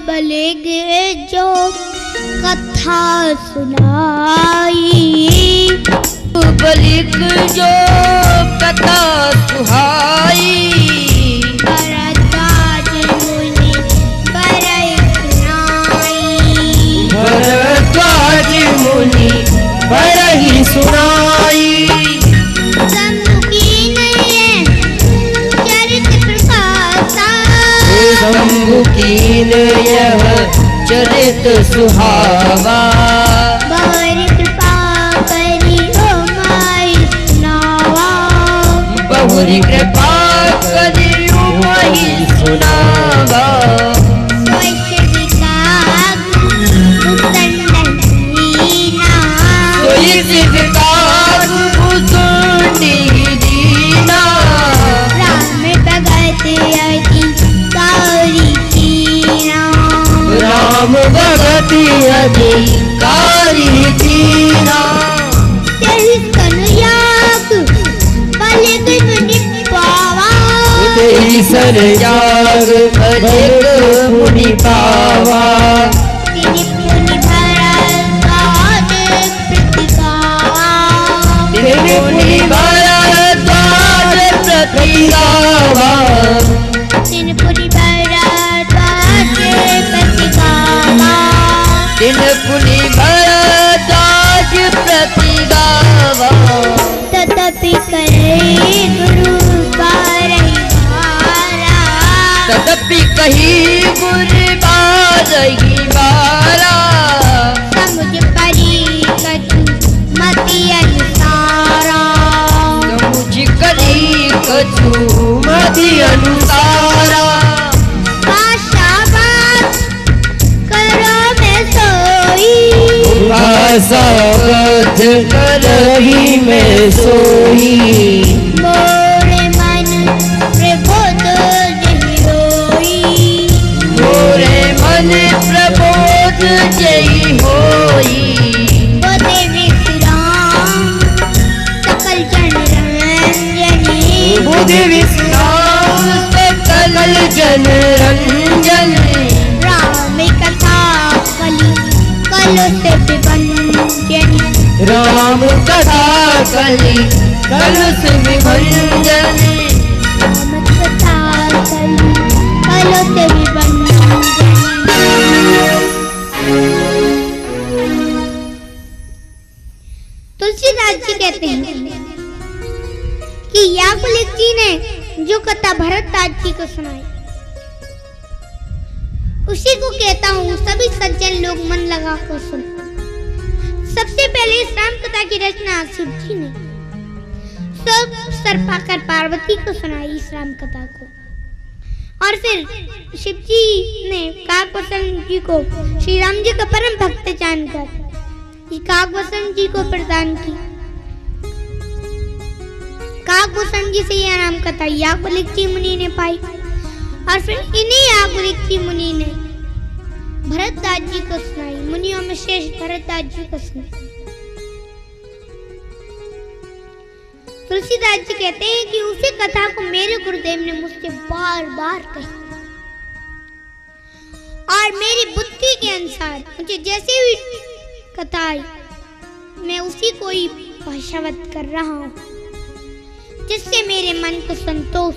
बलिग जो कथा सुनाई, बलिग जो कथा सुहाई, भरद्वाज मुनि बरई सुनाई, भरद्वाज मुनि बरई सुनाई। शंभु कीन यह चरित सुहावा, बहुरी कृपा करी ओ माई सुनावा, बहुरी कृपा करी ओ माई सुनावा। राम भगत अधिकारी तीना, तेहि सनयाग बलिग मुनि पावा, तेहि सनयाग बलिग मुनि पावा। तिनि मुनि भरद्वाज प्रतिगावा, तिनि मुनि भरद्वाज प्रतिगावा, तिनि मुनि भरद्वाज प्रतिगावा, तिनि मुनि भरद्वाज प्रतिगावा। तदपि करे गुरु बारही बारा, तदपि कही गुरु बारही बारा, समुझ परी कछु मति अनुसारा, समुझ करी कछु मति अनुसारा। भाषावध करही में सोई, मोरे मन प्रबोध जहि होई, मोरे मन प्रबोध जई होई। बोधे विश्राम सकल जन रंजनी, बुद्धि विश्राम सकल जन रंजनी, राम कथा कलि कलो से विभंजनी, राम कथा कलि कलुष विभंजनी, राम कथा कलि कलो से विभंजनी। तुलसीदास जी कहते हैं कि याज्ञवल्क्य जी ने जो कथा भरद्वाज जी को सुनाई, उसी को कहता हूँ सभी सज्जन लोग मन लगा कर सुन। सबसे पहले इस राम कथा की रचना शिव जी ने सब सर पाकर पार्वती को सुनाई इस राम कथा को, और फिर शिव जी ने काकभूषण जी को श्री राम जी का परम भक्त जानकर ये काकभूषण जी को प्रदान की। काकभूषण जी से यह राम कथा याज्ञवल्क्य मुनि ने पाई, और फिर इन्हीं याज्ञवल्क्य मुनि ने भरद्वाज जी को सुनाई। मुनियों में श्रेष्ठ भरद्वाज जी को सुनाई। तुलसीदास जी कहते हैं कि उसी कथा को मेरे गुरुदेव ने मुझसे बार बार कही, और मेरी बुद्धि के अनुसार मुझे जैसे भी कथा आई मैं उसी को ही भाषावत कर रहा हूँ, जिससे मेरे मन को संतोष।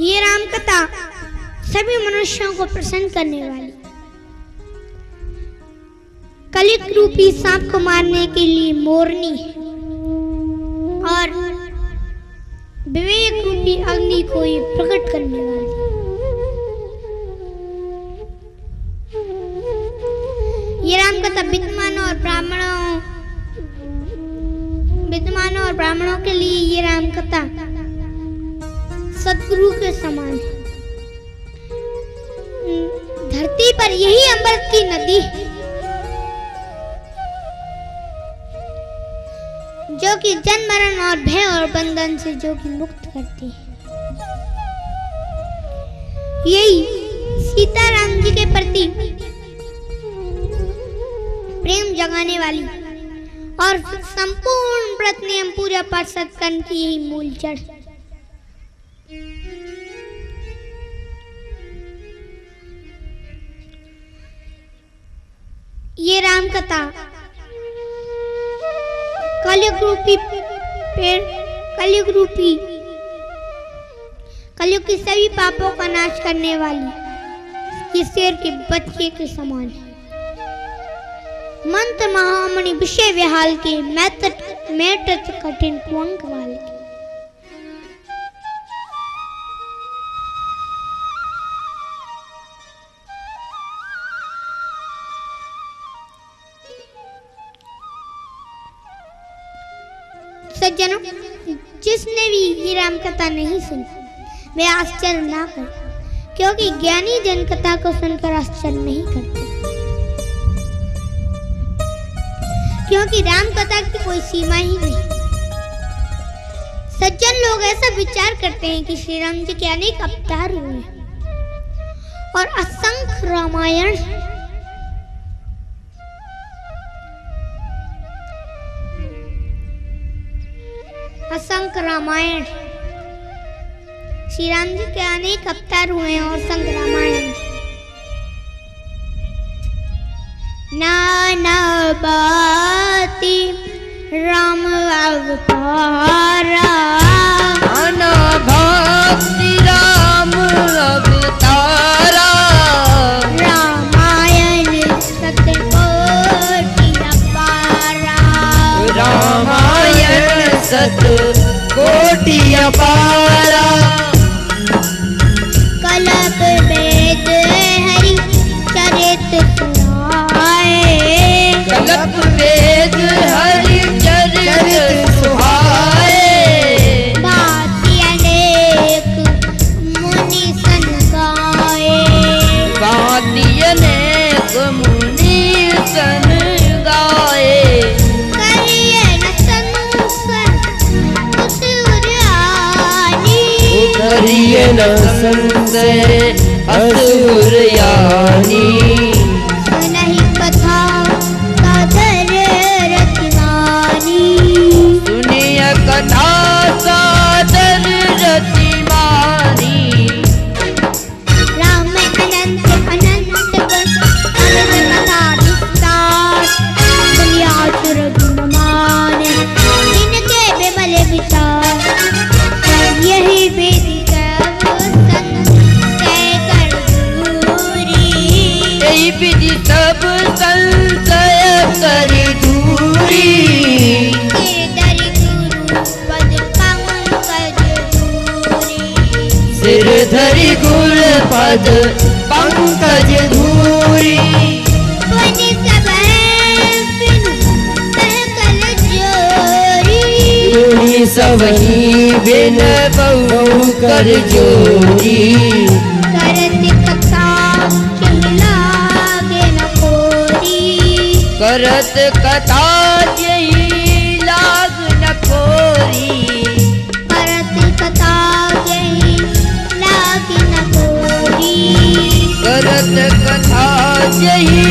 ये राम कथा सभी मनुष्यों को प्रसन्न करने वाली, कलिक रूपी सांप को मारने के लिए मोरनी है, और विवेक रूपी अग्नि को ये प्रकट करने वाली। ये राम कथा विद्वानों और ब्राह्मणों के लिए ये राम कथा सदगुरु के समान है। धरती पर यही अमृत की नदी है जो कि जन्म मरण और भय और बंधन से जो कि मुक्त करती है। यही सीताराम जी के प्रति प्रेम जगाने वाली और संपूर्ण व्रत नियम पूजा पाठ सत्कर्म की यही मूल जड़। ये राम कथा कलयुग की सभी पापों का नाश करने वाली ये शेर के बच्चे के समान है। मंत्र महामणि विषय विहाल के मैट कठिन कुंक वाल के। सज्जनों, जिसने भी ये राम कथा नहीं सुनी वे आश्चर्य ना कर, क्योंकि ज्ञानी जन कथा को सुनकर आश्चर्य नहीं करते, क्योंकि राम कथा की कोई सीमा ही नहीं। सज्जन लोग ऐसा विचार करते हैं कि श्री राम जी के अनेक अवतार हुए और असंख्य रामायण, असंख्य रामायण, श्री राम जी के अनेक अवतार हुए और असंख्य रामायण। नाना बाती राम अवतारा, नाना भक्ति राम अवतारा, रामायण सतकोटि अपारा, रामायण सतकोटि अपारा, कल्प वेद हरि चरित कल्प वेद हरि चरित सुहाए, भांति अनेक मुनि सन गाए, भांति अनेक मुनि सन गाए, करिए न संशय असुरयानी, करिए न संशय असुरयानी, सुनहि कथा सादर रतिमानी, सुनिय कथा सादर रतिमानी, राम अनंत अनंत गुण अनंत कथा विस्तार, दुनिया सुर गुण माने इनके विमल विचार, यही वेद विधि सब संशय करि दूरी, सिर धरि गुर पद पंकज धूरी, तुहि सबहि बिन बहु कर जोरी, करत कथा यही लाग न कोरी, करत कथा यही लाग न कोरी, करत कथा यही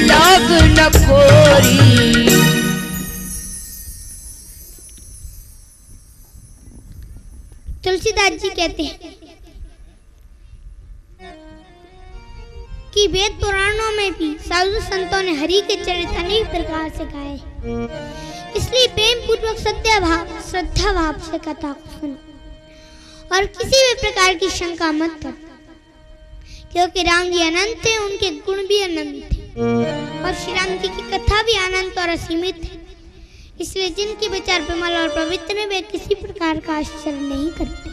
लाग न कोरी। तुलसीदास जी कहते हैं कि वेद पुराणों में भी साधु संतों ने हरि के चरित्र अनेक प्रकार से गाए, इसलिए प्रेम पूर्वक श्रद्धा भाव से कथा को सुनो और किसी भी प्रकार की शंका मत करो, क्योंकि राम जी अनंत हैं, उनके गुण भी अनंत हैं और श्री राम जी की कथा भी अनंत और असीमित है। इसलिए जिनके विचार विमल और पवित्र हैं वे किसी प्रकार का आश्चर्य नहीं करते।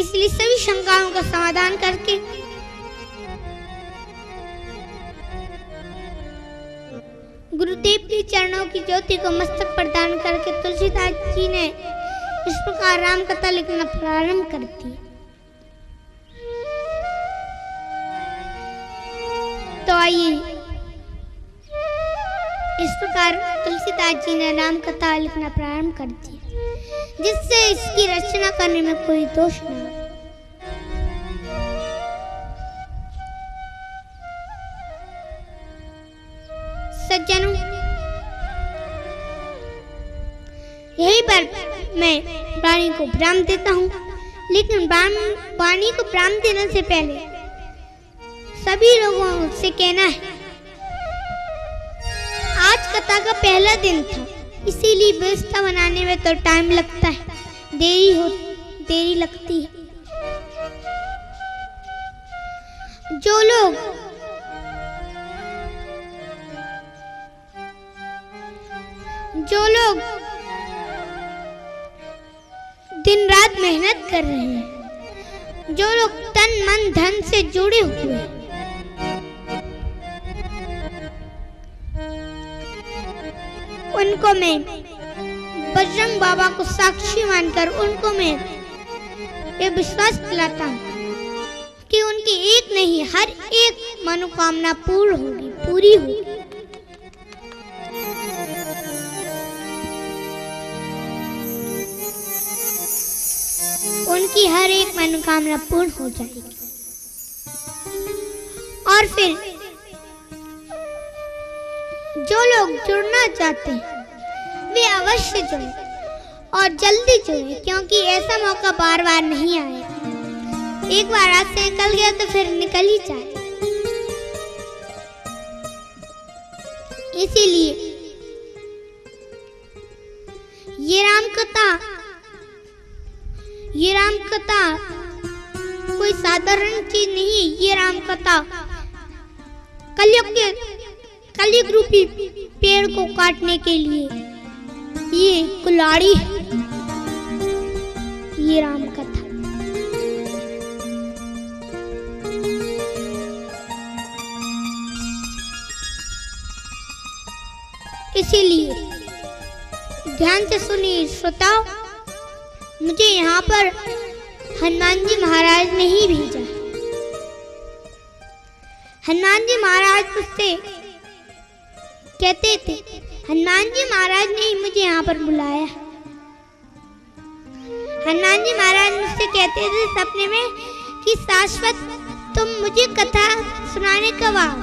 इसलिए सभी शंकाओं का समाधान करके गुरुदेव के चरणों की ज्योति को मस्तक प्रदान करके तुलसीदास जी ने इस प्रकार राम कथा लिखना प्रारंभ कर दी। तो आइए इस प्रकार तुलसीदास जी ने राम कथा लिखना प्रारंभ कर दिया, जिससे इसकी रचना करने में कोई दोष न हो। मैं वाणी को विराम देता हूँ। लेकिन वाणी को विराम देने से पहले सभी लोगों से कहना है, आज कथा का पहला दिन था, इसीलिए व्यवस्था बनाने में तो टाइम लगता है, देरी लगती है। जो लोग दिन रात मेहनत कर रहे हैं, जो लोग तन मन धन से जुड़े हुए हैं, उनको मैं बजरंग बाबा को साक्षी मानकर उनको मैं ये विश्वास दिलाता हूँ कि उनकी एक नहीं हर एक मनोकामना पूरी होगी। उनकी हर एक मनोकामना पूर्ण हो जाएगी। और फिर जो लोग जुड़ना चाहते हैं वे अवश्य जुड़े और जल्दी जुड़े, क्योंकि ऐसा मौका बार बार नहीं आएगा। एक बार हाथ से निकल गया तो फिर निकल ही जाए। इसीलिए ये राम कथा कोई साधारण चीज नहीं है। ये राम कथा कलयुग रूपी पेड़ को काटने के लिए ये कुल्हाड़ी है। ये राम कथा इसीलिए ध्यान से सुनिए श्रोताओ, मुझे यहाँ पर हनुमान जी महाराज ने ही भेजा। हनुमान जी महाराज मुझसे कहते थे, हनुमान जी महाराज ने ही मुझे यहाँ पर बुलाया। हनुमान जी महाराज मुझसे कहते थे सपने में कि शाश्वत तुम मुझे कथा सुनाने कब आओ।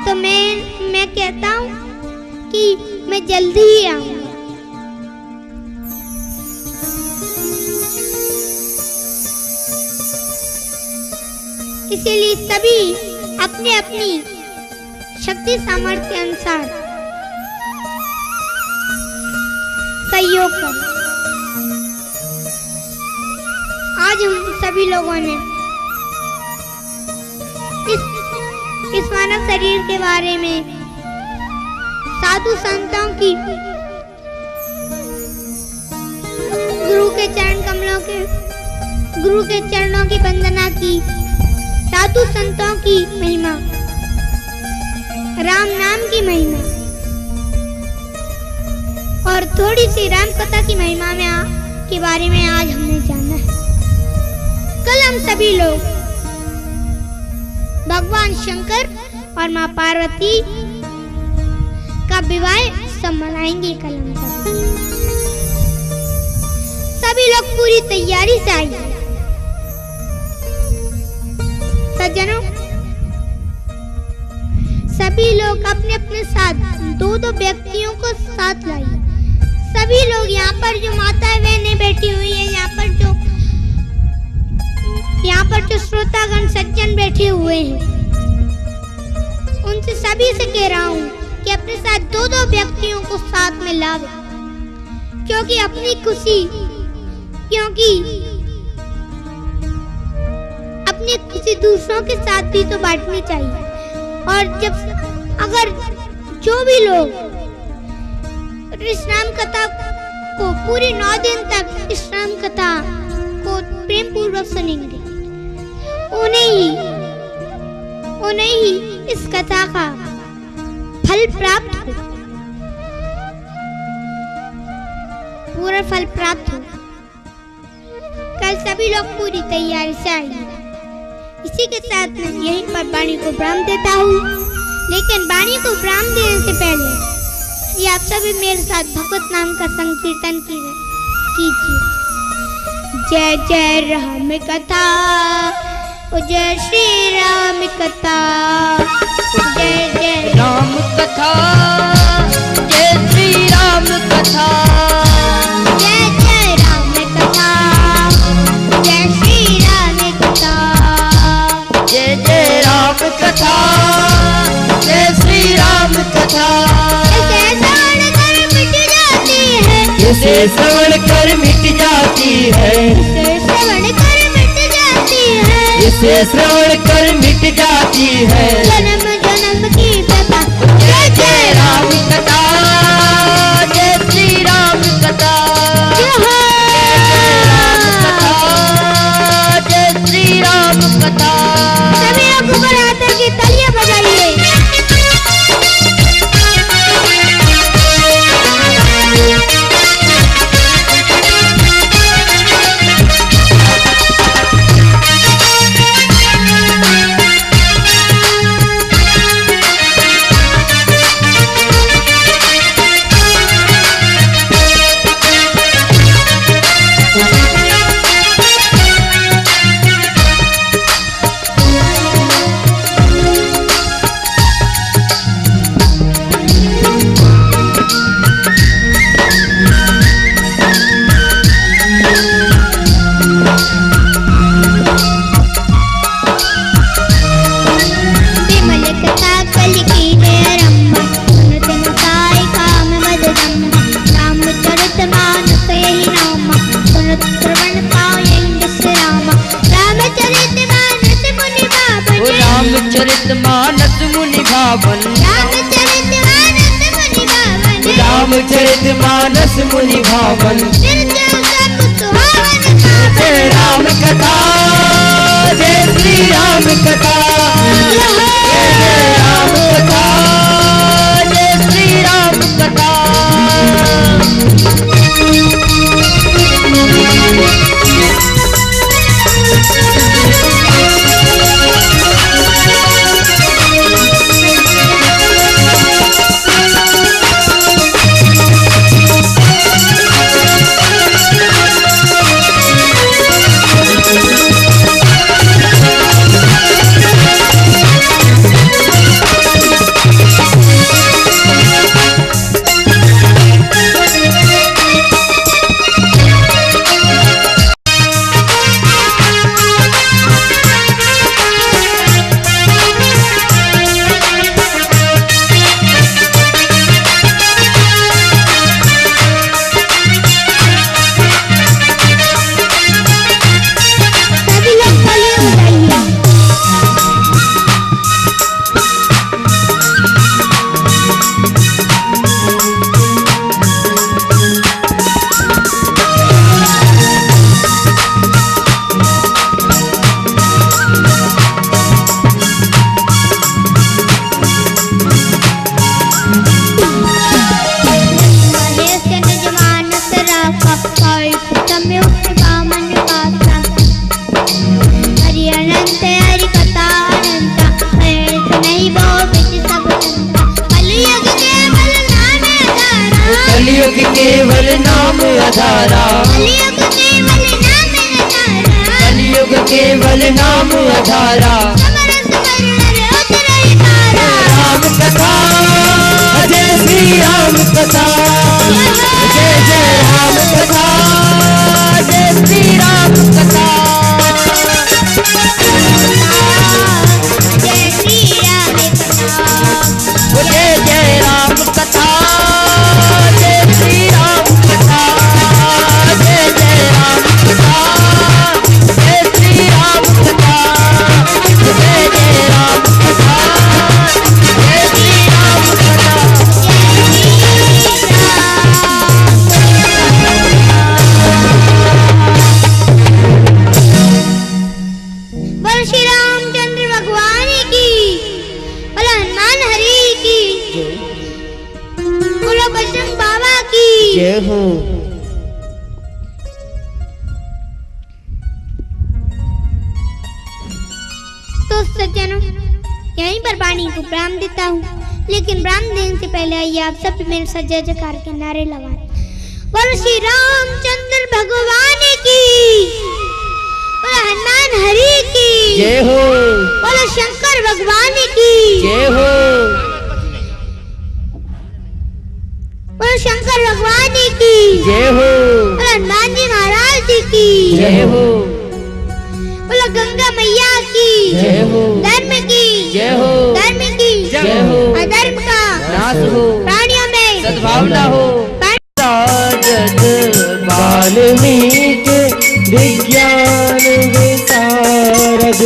तो मैं कहता हूँ कि मैं जल्दी ही आऊंगा। इसीलिए सभी अपने अपनी शक्ति सामर्थ्य अनुसार सहयोग करें। आज हम सभी लोगों ने इस मानव शरीर के बारे में साधु संतों की गुरु के चरणों की वंदना की, साधु संतों की महिमा, राम नाम की महिमा और थोड़ी सी राम कथा की महिमा के बारे में आज हमने जाना है। कल हम सभी लोग भगवान शंकर और माँ पार्वती का विवाह सब मनाएंगे। कल हम सभी लोग पूरी तैयारी से आइए। सज्जनों, सभी लोग अपने अपने साथ दो व्यक्तियों को साथ लाइए। सभी लोग यहाँ पर जो माताएं बहनें बैठी हुई है, यहाँ पर जो श्रोतागण सज्जन बैठे हुए हैं, उनसे सभी से कह रहा हूँ कि अपने साथ दो व्यक्तियों को साथ में लावे, क्योंकि अपनी खुशी दूसरों के साथ भी तो बांटनी चाहिए। और अगर जो भी लोग इस राम कथा को पूरी 9 दिन तक इस राम कथा को प्रेम पूर्वक सुनेंगे, उन्हें ही इस कथा का फल प्राप्त हो, पूरा फल प्राप्त हो। कल सभी लोग पूरी तैयारी से आएंगे। इसी के साथ मैं यहीं पर वाणी को विराम देता हूँ। लेकिन वाणी को विराम देने से पहले ये आप सभी मेरे साथ भगवत नाम का संकीर्तन कीजिए। जय जय राम कथा, जय श्री राम कथा, जय जय राम कथा, जय श्री राम कथा। जिसे श्रवण कर मिट जाती है, श्रवण कर मिट जाती है, जिसे श्रवण कर मिट जाती है। जन्म जन्म की व्यथा। जय जय राम कथा, जय श्री राम कथा, जय राम कथा, जय श्री राम कथा। सभी लोग ऊपर आकर की तालियां बजाइए। रामचरितमानस मुनि भावन, रामचरितमानस मुनि भावन। जय राम कथा, जय श्री राम कथा, जय राम कथा, जय श्री राम कथा। कलियुग केवल नाम आधारा, कलियुग केवल नाम आधारा। राम कथा, जय श्री राम कथा, जय जय राम कथा, जय श्री राम कथा। जय श्री राम कथा, जय जय राम कथा, जय श्री राम कथा, जय जय राम कथा, जय श्री राम कथा, जय जय राम कथा, जय श्री राम कथा। बोलो श्री रामचंद्र भगवान की, बोलो हनुमान हरि की, बोलो बजरंग बाबा की जय हो। तो सज्जनों, यहीं पर वाणी को विराम देता हूँ, लेकिन विराम देने से पहले आइए आप सब भी मेरे साथ जय जयकार के नारे लगाएं। बोलो श्री रामचंद्र भगवान की, बोलो हनुमान हरि की जय हो, बोलो शंकर भगवान की जय हो, बोलो शंकर भगवान की जय हो, बोलो हनुमान जी महाराज जी की जय हो, बोलो गंगा मैया की जय हो, धर्म की जय हो, धर्म की जय हो, अधर्म का नाश हो, प्राणियों में सद्भावना हो। वाल्मीकि विज्ञान विशारद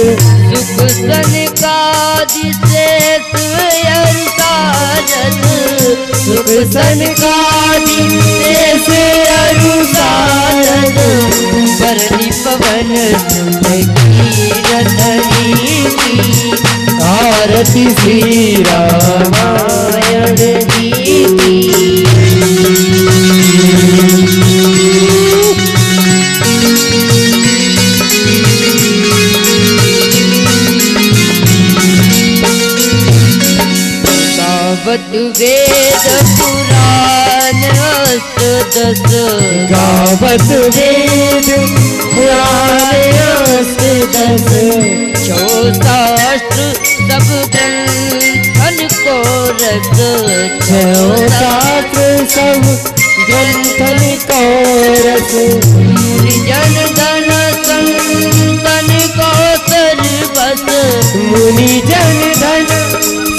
सुख सनकादि शेष अरु सारद सुख सनकादि शेष अरु सारद बरनी पवन सुत कीरतनी की आरती श्री रामायण जी की। गावत वेद पुराण अष्टदश गावत वेद पुराण अष्टदश चौसाष्ट्र सब ग्रंथन को रस छात्र सब ग्रंथन को रस जन धन संतन को सर्वस मुनि जन धन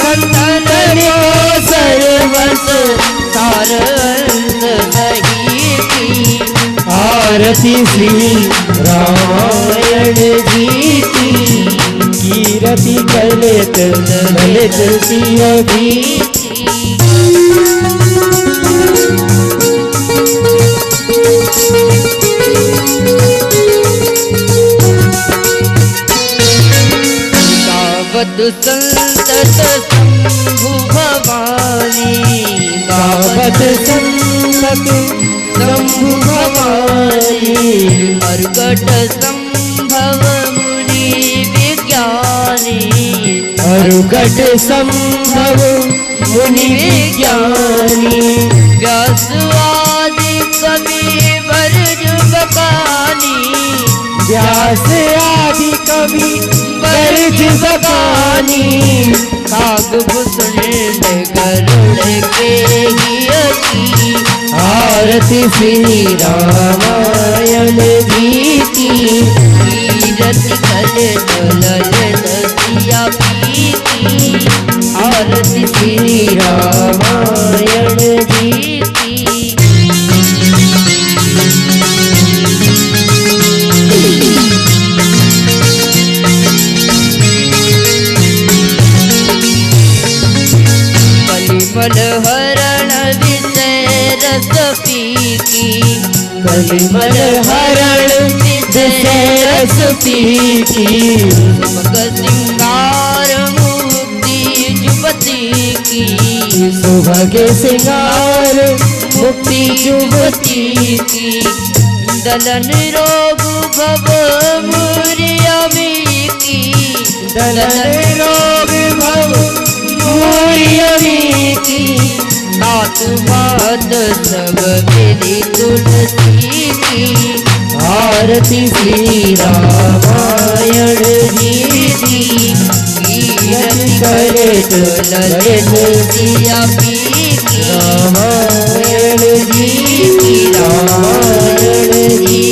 संतन को सर्वस सार नहीं की आरती श्री रामायण जी की कीरति कलित ललित सिया भी गावत संतत शंभु भवानी गावत संतत शंभु भवानी मर्कट संभव मुनि विज्ञानी अरुकट संभव मुनि विज्ञानी व्यासवादि कवि वर्ज बकानी व्यास आदि कवि वर्ज बकानी कागभूषण गरुड़ के ही आरती श्री रामायण जी की कीरति कलित ललित सिया की आरती श्री रामायण जी की। कलिमल हरण विषय रस पीकी कलिमल हरण विषय रस पीकी मग सिंगार मुक्ति जुबती की सुभग सिंगार मुक्ति जुबती की दलन रोग भव मुरियमी की दलन रोग भव मुरियमी की नाथ मात सब मेरी तुलसी की आरती श्री रामायण जी की कीरति कलित ललित सिया की रामायण जी की रामायण जी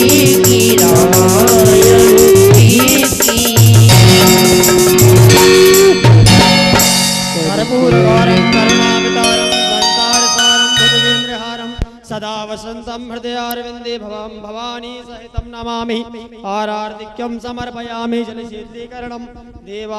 की रामायण जी की कर्पूरगौरं करुणावतारं संसारसारं भुजगेन्द्रहारं सदा वसन्तं हृदयारविन्दे भवां भवानी सहितं नमामि आरार्तिक्यं समर्पयामि जलशीर्षीकरणं देवा